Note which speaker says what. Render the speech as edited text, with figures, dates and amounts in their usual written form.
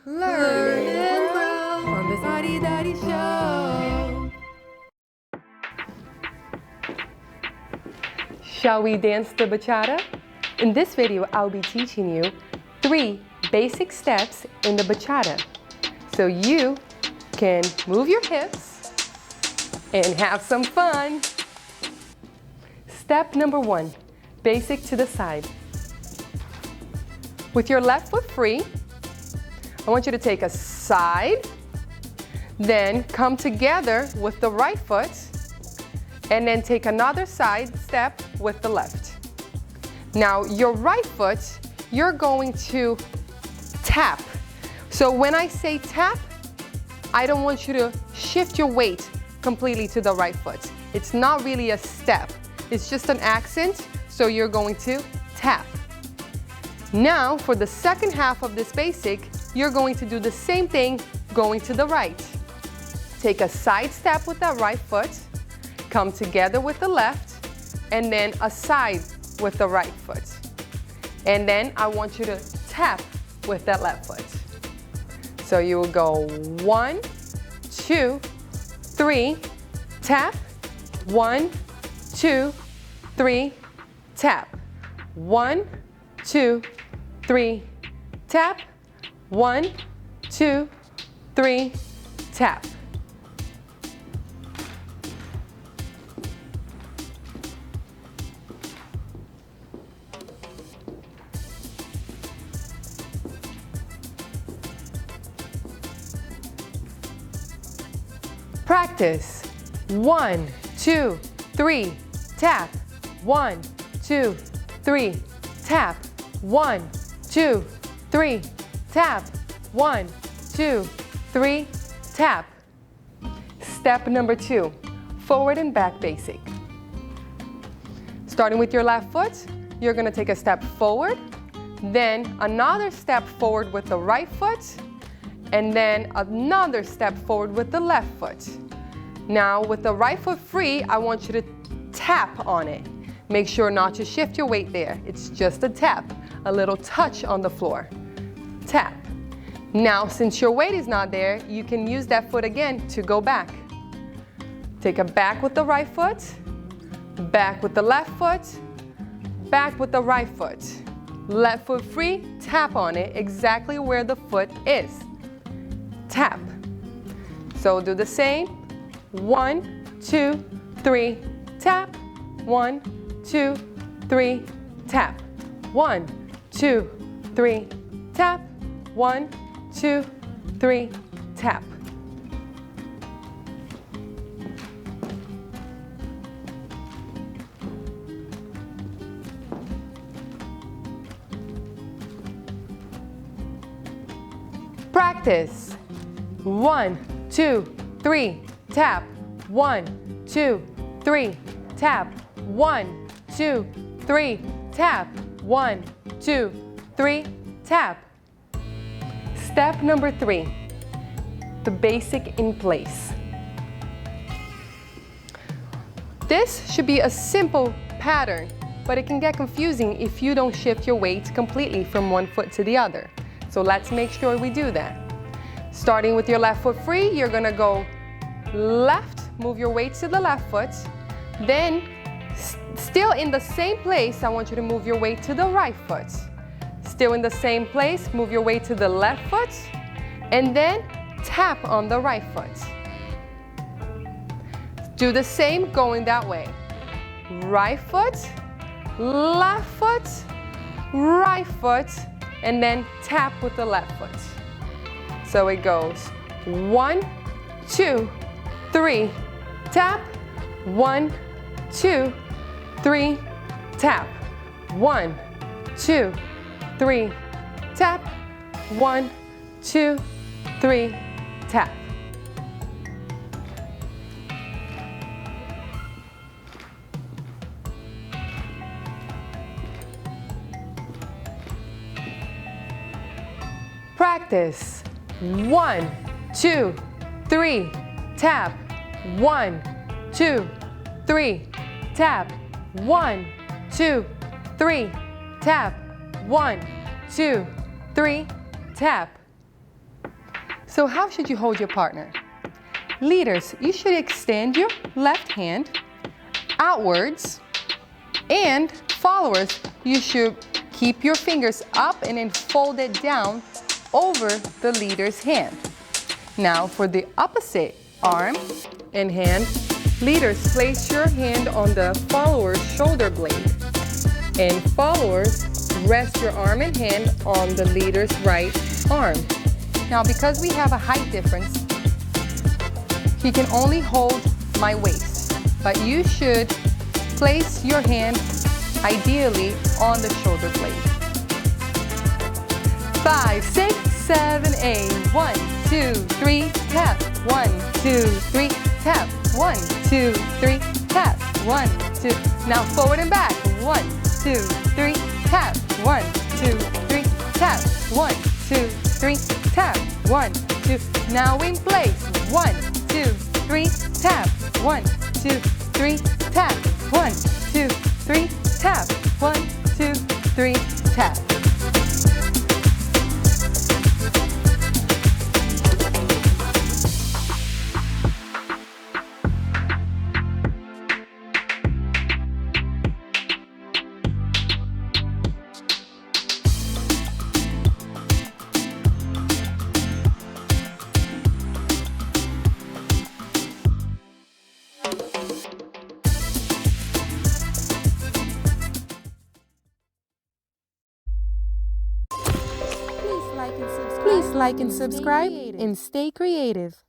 Speaker 1: Learn and grow on the Spotty Dotty Show.
Speaker 2: Shall we dance the bachata? In this video, I'll be teaching you 3 basic steps in the bachata so you can move your hips and have some fun. Step number 1, basic to the side. With your left foot free, I want you to take a side, then come together with the right foot, and then take another side step with the left. Now, your right foot, you're going to tap. So when I say tap, I don't want you to shift your weight completely to the right foot. It's not really a step. It's just an accent, so you're going to tap. Now, for the second half of this basic, you're going to do the same thing going to the right. Take a side step with that right foot, come together with the left, and then a side with the right foot. And then I want you to tap with that left foot. So you will go 1, 2, 3, tap, 1, 2, 3, tap, 1, 2, 3, tap, 1, 2, 3, tap. Practice. 1, 2, 3, tap. 1, 2, 3, tap. 1, 2, 3, tap. 1, 2, 3, tap. Step number 2, forward and back basic. Starting with your left foot, you're going to take a step forward, then another step forward with the right foot, and then another step forward with the left foot. Now, with the right foot free, I want you to tap on it. Make sure not to shift your weight there. It's just a tap, a little touch on the floor. Tap. Now, since your weight is not there, you can use that foot again to go back. Take a back with the right foot, back with the left foot, back with the right foot. Left foot free, tap on it exactly where the foot is. Tap. So do the same. 1, 2, 3, tap. 1, 2, 3, tap. 1, 2, 3, tap. 1, 2, 3, tap. Practice. 1, 2, 3, tap. 1, 2, 3, tap. 1, 2, 3, tap. 1, 2, 3, tap. Step number 3, the basic in place. This should be a simple pattern, but it can get confusing if you don't shift your weight completely from one foot to the other. So let's make sure we do that. Starting with your left foot free, you're gonna go left, move your weight to the left foot, then still in the same place, I want you to move your weight to the right foot. Still in the same place, move your weight to the left foot, and then tap on the right foot. Do the same going that way. Right foot, left foot, right foot, and then tap with the left foot. So it goes 1, 2, 3, tap. 1, 2, 3, tap. 1, 2, 3, tap. 1, 2, 3, tap. Practice. 1, 2, 3, tap. 1, 2, 3, tap. 1, 2, 3, tap. 1, 2, 3, tap. So how should you hold your partner? Leaders, you should extend your left hand outwards, and followers, you should keep your fingers up and then fold it down over the leader's hand. Now for the opposite arm and hand, leaders, place your hand on the follower's shoulder blade, and followers, rest your arm and hand on the leader's right arm. Now because we have a height difference, he can only hold my waist, but you should place your hand ideally on the shoulder blade. 5, 6, 7, 8. 1, 2, 3, tap. 1, 2, 3, tap. 1, 2, 3, tap. 1, 2. Now forward and back. 1, 2, 3, tap. 1, 2, 3, tap. 1, 2, 3, tap. 1, 2. Now in place. 1, 2, 3, tap. 1, 2, 3, tap. 1, 2, 3, tap. 1, 2, 3, tap.
Speaker 1: Please like and subscribe and stay creative.